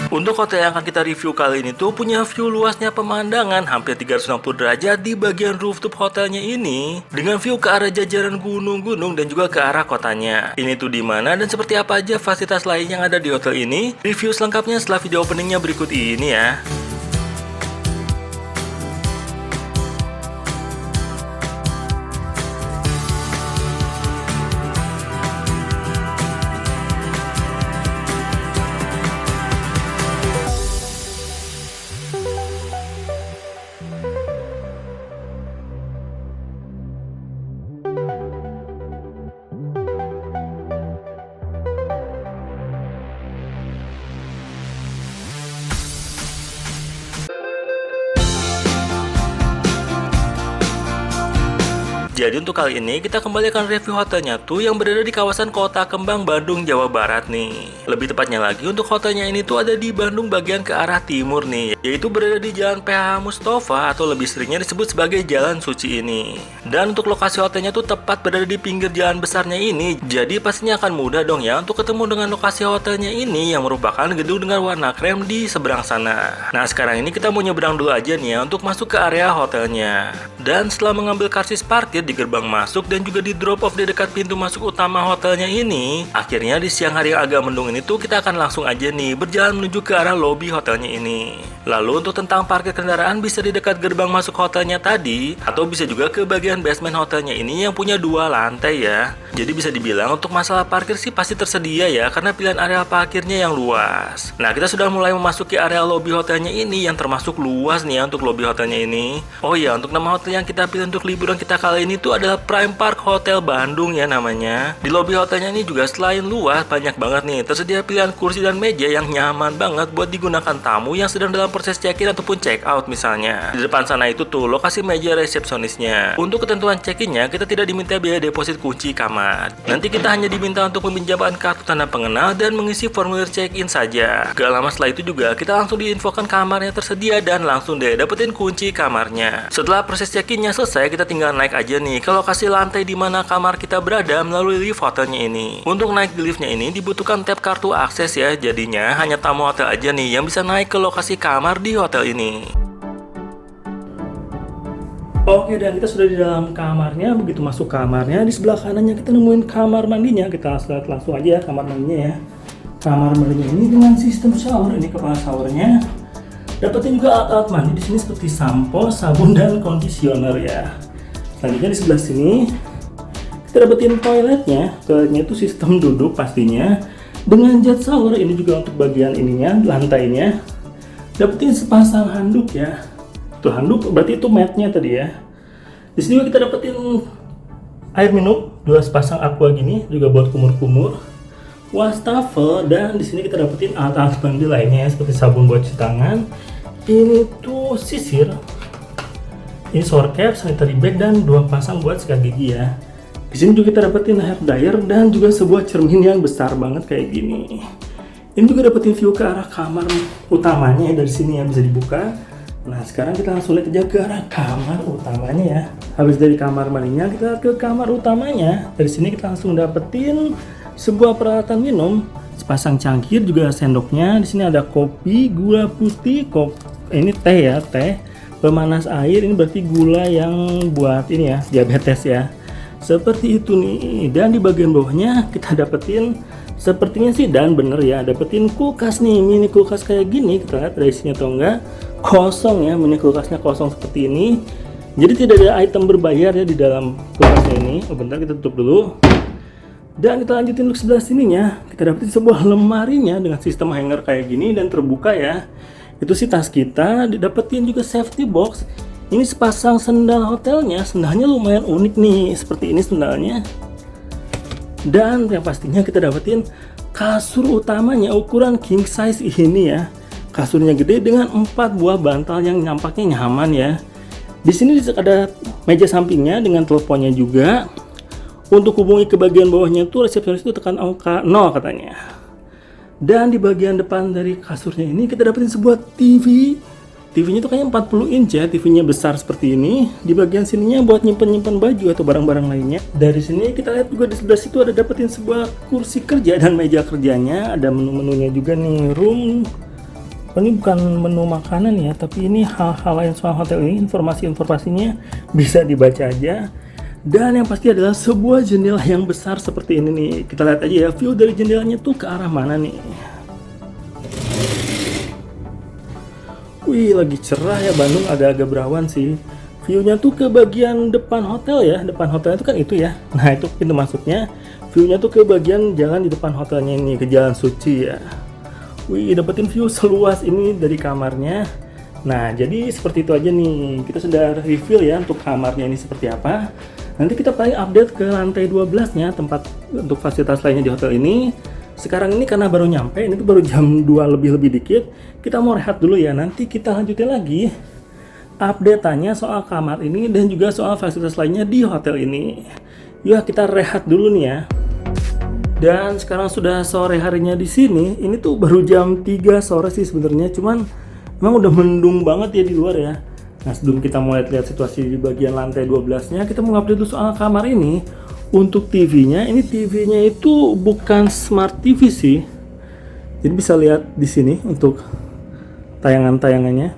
Untuk hotel yang akan kita review kali ini tuh punya view luasnya pemandangan hampir 360 derajat di bagian rooftop hotelnya ini, dengan view ke arah jajaran gunung-gunung dan juga ke arah kotanya. Ini tuh di mana dan seperti apa aja fasilitas lain yang ada di hotel ini? Review selengkapnya setelah video openingnya berikut ini ya. Jadi untuk kali ini kita kembali akan review hotelnya tuh yang berada di kawasan Kota Kembang, Bandung, Jawa Barat nih. Lebih tepatnya lagi untuk hotelnya ini tuh ada di Bandung bagian ke arah timur nih, yaitu berada di Jalan PH Mustafa atau lebih seringnya disebut sebagai Jalan Suci ini. Dan untuk lokasi hotelnya tuh tepat berada di pinggir jalan besarnya ini, jadi pastinya akan mudah dong ya untuk ketemu dengan lokasi hotelnya ini yang merupakan gedung dengan warna krem di seberang sana. Nah sekarang ini kita mau nyebrang dulu aja nih ya untuk masuk ke area hotelnya. Dan setelah mengambil karcis parkir di gerbang masuk dan juga di drop off di dekat pintu masuk utama hotelnya ini, akhirnya di siang hari yang agak mendung ini tuh kita akan langsung aja nih berjalan menuju ke arah lobi hotelnya ini. Lalu untuk tentang parkir kendaraan bisa di dekat gerbang masuk hotelnya tadi, atau bisa juga ke bagian basement hotelnya ini yang punya 2 lantai ya. Jadi bisa dibilang untuk masalah parkir sih pasti tersedia ya, karena pilihan area parkirnya yang luas. Nah kita sudah mulai memasuki area lobi hotelnya ini yang termasuk luas nih ya untuk lobi hotelnya ini. Oh iya, untuk nama hotel yang kita pilih untuk liburan kita kali ini tuh adalah Prime Park Hotel Bandung ya namanya. Di lobi hotelnya ini juga selain luas, banyak banget nih tersedia pilihan kursi dan meja yang nyaman banget buat digunakan tamu yang sedang dalam proses check-in ataupun check-out misalnya. Di depan sana itu tuh lokasi meja resepsionisnya. Untuk ketentuan check-innya kita tidak diminta biaya deposit kunci kamar. Nanti kita hanya diminta untuk meminjamkan kartu tanda pengenal dan mengisi formulir check-in saja. Gak lama setelah itu juga kita langsung diinfokan kamarnya tersedia dan langsung deh dapetin kunci kamarnya. Setelah proses check-innya selesai, kita tinggal naik aja nih ke lokasi lantai di mana kamar kita berada melalui lift hotelnya ini. Untuk naik di liftnya ini dibutuhkan tap kartu akses ya, jadinya hanya tamu hotel aja nih yang bisa naik ke lokasi kamar di hotel ini. Oke, dan kita sudah di dalam kamarnya. Begitu masuk kamarnya, di sebelah kanannya kita nemuin kamar mandinya. Kita lihat langsung aja ya kamar mandinya ya. Kamar mandinya ini dengan sistem shower. Ini kepala showernya. Dapetin juga alat-alat mandi di sini seperti sampo, sabun dan conditioner ya. Selanjutnya di sebelah sini kita dapetin toiletnya. Toiletnya itu sistem duduk pastinya dengan jet shower. Ini juga untuk bagian ininya, lantainya. Dapetin sepasang handuk ya. Tuh handuk berarti itu matnya tadi ya. Di sini juga kita dapetin air minum, 2 sepasang aqua gini juga buat kumur-kumur. Wastafel, dan di sini kita dapetin alat-alat mandi lainnya seperti sabun buat cuci tangan. Ini tuh sisir. Ini shower cap, sanitary bag, dan 2 pasang buat sikat gigi ya. Di sini juga kita dapetin hair dryer dan juga sebuah cermin yang besar banget kayak gini. Ini juga dapetin view ke arah kamar utamanya ya, dari sini yang bisa dibuka. Nah sekarang kita langsung lihat aja ke arah kamar utamanya ya. Habis dari kamar mandinya kita ke kamar utamanya. Dari sini kita langsung dapetin sebuah peralatan minum, sepasang cangkir juga sendoknya. Di sini ada kopi, gula putih, ini teh ya, teh pemanas air. Ini berarti gula yang buat ini ya, diabetes ya. Seperti itu nih. Dan di bagian bawahnya kita dapetin sepertinya sih, dan bener ya, dapetin kulkas nih, mini kulkas kayak gini. Kita lihat ada isinya atau enggak. Kosong ya, mini kulkasnya kosong seperti ini. Jadi tidak ada item berbayar ya di dalam kulkasnya ini. Oh bentar, kita tutup dulu. Dan kita lanjutin untuk sebelah sininya. Kita dapetin sebuah lemarinya dengan sistem hanger kayak gini dan terbuka ya. Itu sih tas kita. Didapetin juga safety box. Ini sepasang sendal hotelnya. Sendalnya lumayan unik nih, seperti ini sendalnya. Dan yang pastinya kita dapetin kasur utamanya ukuran king size ini ya. Kasurnya gede dengan 4 buah bantal yang nampaknya nyaman ya. Di sini ada meja sampingnya dengan teleponnya juga. Untuk hubungi ke bagian bawahnya tuh resepsionis itu tekan angka 0 katanya. Dan di bagian depan dari kasurnya ini kita dapetin sebuah TV. TV-nya tuh kayaknya 40 inch ya, TV-nya besar seperti ini. Di bagian sininya buat nyimpen baju atau barang-barang lainnya. Dari sini kita lihat juga di sebelah situ ada dapetin sebuah kursi kerja dan meja kerjanya. Ada menu-menunya juga nih, room ini bukan menu makanan ya, tapi ini hal-hal lain soal hotel ini, informasi-informasinya bisa dibaca aja. Dan yang pasti adalah sebuah jendela yang besar seperti ini nih. Kita lihat aja ya, view dari jendelanya tuh ke arah mana nih. Wih, lagi cerah ya, Bandung agak-agak berawan sih. View-nya tuh ke bagian depan hotel ya. Depan hotelnya itu kan itu ya. Nah, itu pintu masuknya. View-nya tuh ke bagian jalan di depan hotelnya ini, ke Jalan Suci ya. Wih, dapetin view seluas ini dari kamarnya. Nah, jadi seperti itu aja nih. Kita sudah review ya untuk kamarnya ini seperti apa. Nanti kita paling update ke lantai 12-nya, tempat untuk fasilitas lainnya di hotel ini. Sekarang ini karena baru nyampe, ini tuh baru jam 2 lebih dikit. Kita mau rehat dulu ya, nanti kita lanjutin lagi update-nya soal kamar ini dan juga soal fasilitas lainnya di hotel ini. Yuk kita rehat dulu nih ya. Dan sekarang sudah sore harinya di sini. Ini tuh baru jam 3 sore sih sebenarnya, cuman memang udah mendung banget ya di luar ya. Nah, sebelum kita mulai lihat situasi di bagian lantai 12-nya, kita mau update dulu soal kamar ini. Untuk TV-nya, ini TV-nya itu bukan smart TV sih. Jadi bisa lihat di sini untuk tayangan-tayangannya.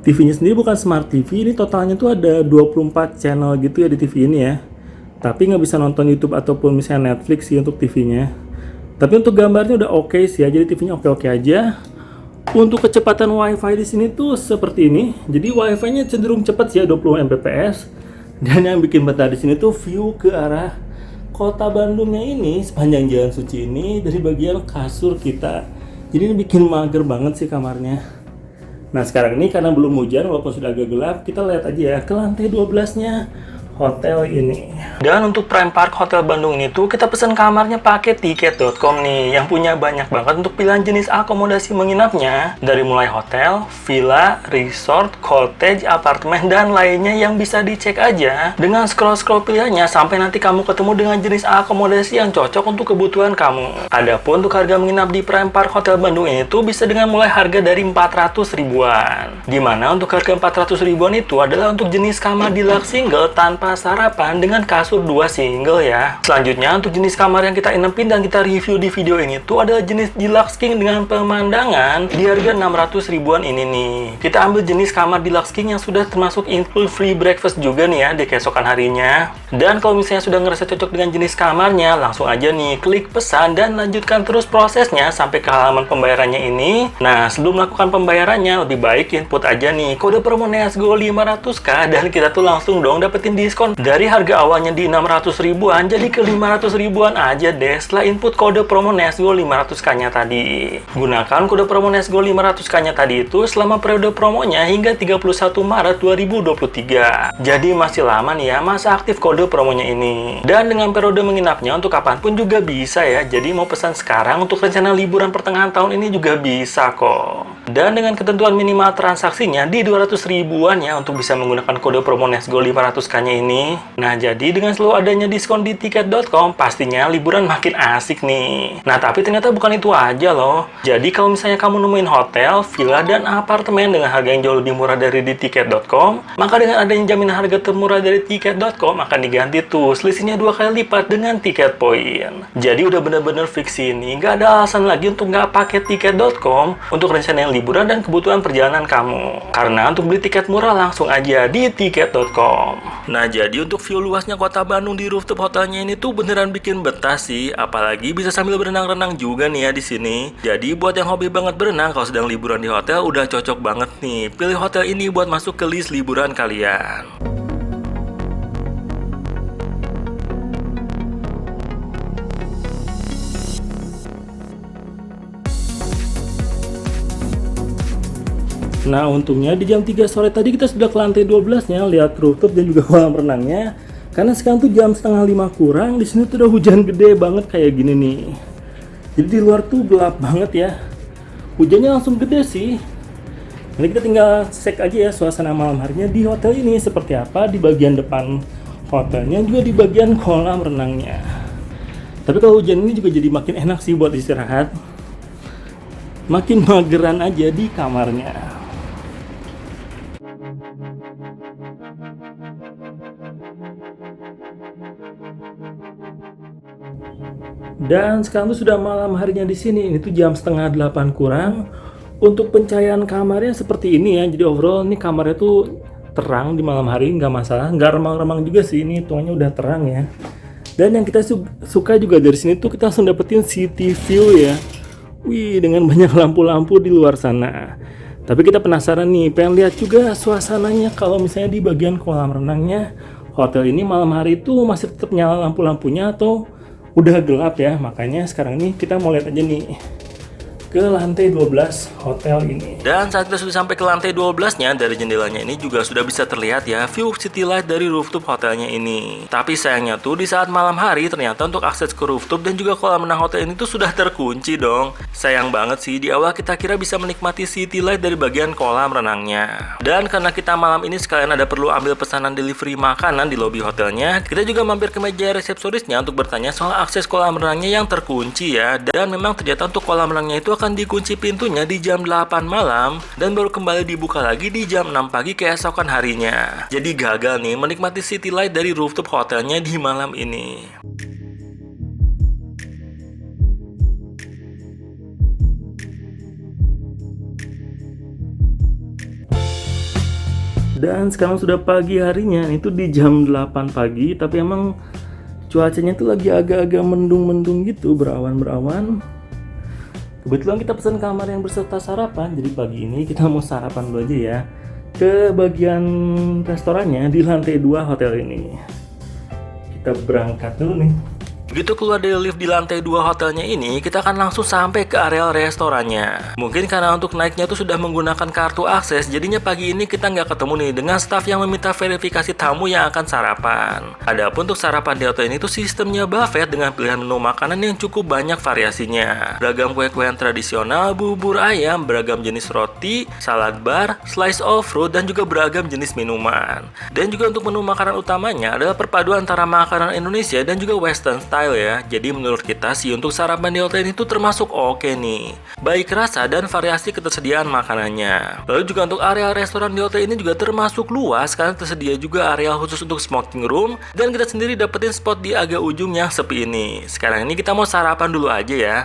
TV-nya sendiri bukan smart TV, ini totalnya tuh ada 24 channel gitu ya di TV ini ya. Tapi nggak bisa nonton YouTube ataupun misalnya Netflix sih untuk TV-nya. Tapi untuk gambarnya udah oke sih ya, jadi TV-nya oke-oke aja. Untuk kecepatan WiFi di sini tuh seperti ini. Jadi WiFi-nya cenderung cepat sih ya, 20 Mbps. Dan yang bikin betah di sini tuh view ke arah kota Bandungnya ini sepanjang Jalan Suci ini dari bagian kasur kita. Jadi ini bikin mager banget sih kamarnya. Nah, sekarang ini karena belum hujan walaupun sudah agak gelap, kita lihat aja ya ke lantai 12-nya hotel ini. Dan untuk Prime Park Hotel Bandung ini tuh kita pesan kamarnya pakai tiket.com nih, yang punya banyak banget untuk pilihan jenis akomodasi menginapnya, dari mulai hotel, villa, resort, cottage, apartemen, dan lainnya yang bisa dicek aja dengan scroll-scroll pilihannya sampai nanti kamu ketemu dengan jenis akomodasi yang cocok untuk kebutuhan kamu. Adapun untuk harga menginap di Prime Park Hotel Bandung ini tuh bisa dengan mulai harga dari 400 ribuan. Dimana untuk harga 400 ribuan itu adalah untuk jenis kamar deluxe single tanpa sarapan dengan kasur 2 single ya. Selanjutnya untuk jenis kamar yang kita inepin dan kita review di video ini tuh adalah jenis deluxe king dengan pemandangan di harga 600 ribuan ini nih. Kita ambil jenis kamar deluxe king yang sudah termasuk include free breakfast juga nih ya di keesokan harinya. Dan kalau misalnya sudah ngerasa cocok dengan jenis kamarnya, langsung aja nih klik pesan dan lanjutkan terus prosesnya sampai ke halaman pembayarannya ini. Nah, sebelum melakukan pembayarannya lebih baik input aja nih kode promo NEASGO 500k dan kita tuh langsung dong dapetin diskon dari harga awalnya di 600 ribuan jadi ke 500 ribuan aja deh setelah input kode promo NEASGO 500k nya tadi. Gunakan kode promo NEASGO 500k nya tadi itu selama periode promonya hingga 31 Maret 2023. Jadi masih lama nih ya masa aktif kode promonya ini. Dan dengan periode menginapnya untuk kapanpun juga bisa ya. Jadi mau pesan sekarang untuk rencana liburan pertengahan tahun ini juga bisa kok. Dan dengan ketentuan minimal transaksinya di 200 ribuan ya untuk bisa menggunakan kode promo NEASGO 500k nya ini. Nah, jadi dengan selalu adanya diskon di tiket.com, pastinya liburan makin asik nih. Nah, tapi ternyata bukan itu aja loh. Jadi kalau misalnya kamu nemuin hotel, villa, dan apartemen dengan harga yang jauh lebih murah dari di tiket.com, maka dengan adanya jaminan harga termurah dari tiket.com akan diganti tuh selisihnya 2 kali lipat dengan tiket poin. Jadi udah bener-bener fix ini, nggak ada alasan lagi untuk nggak pakai tiket.com untuk rencana yang liburan dan kebutuhan perjalanan kamu. Karena untuk beli tiket murah langsung aja di tiket.com. Nah, jadi untuk view luasnya kota Bandung di rooftop hotelnya ini tuh beneran bikin betah sih, apalagi bisa sambil berenang-renang juga nih ya di sini. Jadi buat yang hobi banget berenang kalau sedang liburan di hotel udah cocok banget nih. Pilih hotel ini buat masuk ke list liburan kalian. Nah, untungnya di jam 3 sore tadi kita sudah ke lantai 12-nya, lihat rooftop dan juga kolam renangnya. Karena sekarang tuh jam setengah 5 kurang, di sini tuh udah hujan gede banget kayak gini nih. Jadi di luar tuh gelap banget ya. Hujannya langsung gede sih. Nanti kita tinggal cek aja ya suasana malam harinya di hotel ini seperti apa di bagian depan hotelnya juga di bagian kolam renangnya. Tapi kalau hujan ini juga jadi makin enak sih buat istirahat. Makin mageran aja di kamarnya. Dan sekarang tuh sudah malam harinya di sini. Ini tuh jam setengah 8 kurang. Untuk pencahayaan kamarnya seperti ini ya. Jadi overall ini kamarnya tuh terang di malam hari, nggak masalah. Nggak remang-remang juga sih, ini hitungannya udah terang ya. Dan yang kita suka juga dari sini tuh kita langsung dapetin city view ya. Wih, dengan banyak lampu-lampu di luar sana. Tapi kita penasaran nih, pengen lihat juga suasananya kalau misalnya di bagian kolam renangnya hotel ini malam hari itu masih tetap nyala lampu-lampunya atau udah gelap ya. Makanya sekarang ini kita mau lihat aja nih ke lantai 12 hotel ini. Dan saat kita sudah sampai ke lantai 12-nya, dari jendelanya ini juga sudah bisa terlihat ya view city light dari rooftop hotelnya ini. Tapi sayangnya tuh di saat malam hari ternyata untuk akses ke rooftop dan juga kolam renang hotel ini tuh sudah terkunci dong. Sayang banget sih, di awal kita kira bisa menikmati city light dari bagian kolam renangnya. Dan karena kita malam ini sekalian ada perlu ambil pesanan delivery makanan di lobi hotelnya, kita juga mampir ke meja resepsionisnya untuk bertanya soal akses kolam renangnya yang terkunci ya. Dan memang ternyata untuk kolam renangnya itu akan dikunci pintunya di jam 8 malam dan baru kembali dibuka lagi di jam 6 pagi keesokan harinya. Jadi gagal nih menikmati city light dari rooftop hotelnya di malam ini. Dan sekarang sudah pagi harinya, itu di jam 8 pagi, tapi emang cuacanya tuh lagi agak-agak mendung-mendung gitu, berawan-berawan. Kebetulan kita pesan kamar yang berserta sarapan, jadi pagi ini kita mau sarapan dulu aja ya ke bagian restorannya di lantai 2 hotel ini. Kita berangkat dulu nih. Begitu keluar dari lift di lantai 2 hotelnya ini, kita akan langsung sampai ke area restorannya. Mungkin karena untuk naiknya tuh sudah menggunakan kartu akses, jadinya pagi ini kita nggak ketemu nih dengan staff yang meminta verifikasi tamu yang akan sarapan. Adapun untuk sarapan di hotel ini tuh sistemnya buffet dengan pilihan menu makanan yang cukup banyak variasinya. Beragam kue-kuean tradisional, bubur ayam, beragam jenis roti, salad bar, slice of fruit, dan juga beragam jenis minuman. Dan juga untuk menu makanan utamanya adalah perpaduan antara makanan Indonesia dan juga Western style ya. Jadi menurut kita sih untuk sarapan di hotel ini tuh termasuk oke nih, baik rasa dan variasi ketersediaan makanannya. Lalu juga untuk area restoran di hotel ini juga termasuk luas karena tersedia juga area khusus untuk smoking room, dan kita sendiri dapetin spot di agak ujung yang sepi ini. Sekarang ini kita mau sarapan dulu aja ya.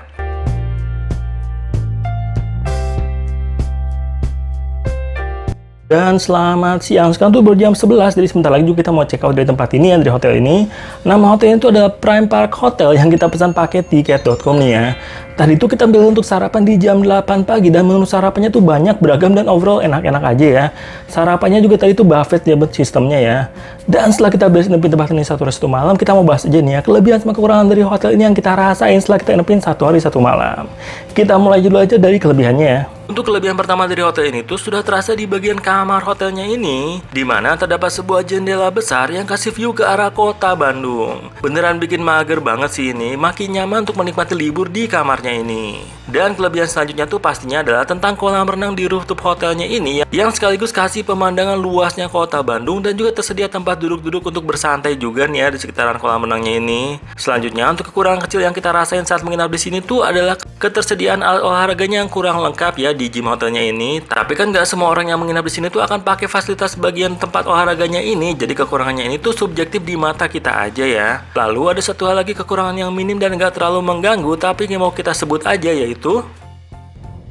Dan selamat siang, sekarang tuh baru jam 11, jadi sebentar lagi juga kita mau check out dari tempat ini ya, dari hotel ini. Nama hotelnya itu adalah Prime Park Hotel yang kita pesan paket tiket.com nih ya. Tadi itu kita ambil untuk sarapan di jam 8 pagi dan menu sarapannya tuh banyak, beragam, dan overall enak-enak aja ya. Sarapannya juga tadi tuh buffet ya sistemnya ya. Dan setelah kita beres nepin tempat ini 1 hari 1 malam, kita mau bahas aja nih ya kelebihan sama kekurangan dari hotel ini yang kita rasain setelah kita nepin 1 hari 1 malam. Kita mulai dulu aja dari kelebihannya ya. Untuk kelebihan pertama dari hotel ini tuh sudah terasa di bagian kamar hotelnya ini, di mana terdapat sebuah jendela besar yang kasih view ke arah kota Bandung. Beneran bikin mager banget sih ini, makin nyaman untuk menikmati libur di kamarnya ini. Dan kelebihan selanjutnya tuh pastinya adalah tentang kolam renang di rooftop hotelnya ini yang sekaligus kasih pemandangan luasnya kota Bandung dan juga tersedia tempat duduk-duduk untuk bersantai juga nih ya di sekitaran kolam renangnya ini. Selanjutnya untuk kekurangan kecil yang kita rasain saat menginap di sini tuh adalah ketersediaan alat olahraganya yang kurang lengkap ya di gym hotelnya ini. Tapi kan nggak semua orang yang menginap di sini tuh akan pakai fasilitas bagian tempat olahraganya ini. Jadi kekurangannya ini tuh subjektif di mata kita aja ya. Lalu ada satu hal lagi kekurangan yang minim dan nggak terlalu mengganggu, tapi yang mau kita sebut aja yaitu.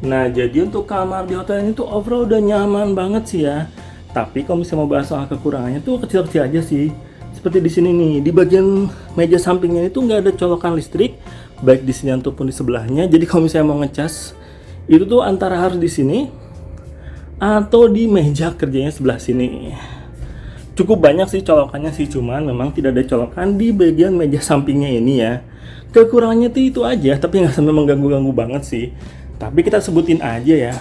Nah, jadi untuk kamar di hotel ini tuh overall udah nyaman banget sih ya. Tapi kalau misalnya mau bahas soal kekurangannya tuh kecil-kecil aja sih. Seperti di sini nih, di bagian meja sampingnya itu nggak ada colokan listrik, baik di sini ataupun di sebelahnya. Jadi kalau misalnya mau ngecas, itu tuh antara harus di sini atau di meja kerjanya sebelah sini. Cukup banyak sih colokannya sih, cuman memang tidak ada colokan di bagian meja sampingnya ini ya. Kekurangannya tuh itu aja, tapi nggak sampai mengganggu-ganggu banget sih. Tapi kita sebutin aja ya.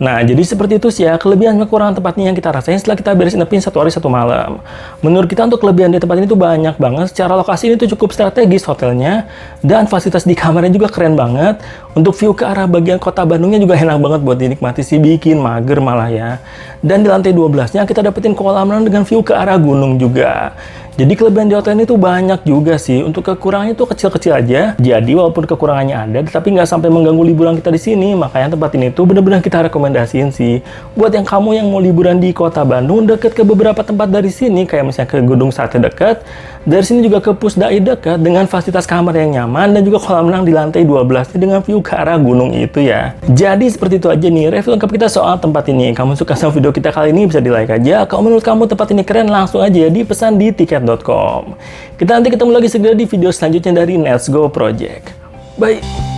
Nah, jadi seperti itu sih ya kelebihan kekurangan tempat ini yang kita rasain setelah kita beres nepin 1 hari 1 malam. Menurut kita untuk kelebihan di tempat ini tuh banyak banget. Secara lokasi ini tuh cukup strategis hotelnya, dan fasilitas di kamarnya juga keren banget. Untuk view ke arah bagian kota Bandungnya juga enak banget buat dinikmati sih, bikin mager malah ya. Dan di lantai 12-nya kita dapetin kolam renang dengan view ke arah gunung juga. Jadi kelebihan di hotel ini tuh banyak juga sih. Untuk kekurangannya tuh kecil-kecil aja. Jadi walaupun kekurangannya ada, tapi nggak sampai mengganggu liburan kita di sini. Makanya tempat ini tuh bener-bener kita rekomendasiin sih. Buat yang kamu yang mau liburan di kota Bandung, deket ke beberapa tempat dari sini, kayak misalnya ke Gedung Sate dekat, dari sini juga ke Pusdai dekat, dengan fasilitas kamar yang nyaman, dan juga kolam renang di lantai 12 dengan view ke arah gunung itu ya. Jadi seperti itu aja nih review lengkap kita soal tempat ini. Kamu suka sama video kita kali ini, bisa di like aja. Kalau menurut kamu tempat ini keren, langsung aja dipesan di tiket.com. Kita nanti ketemu lagi segera di video selanjutnya dari Let's Go Project. Bye!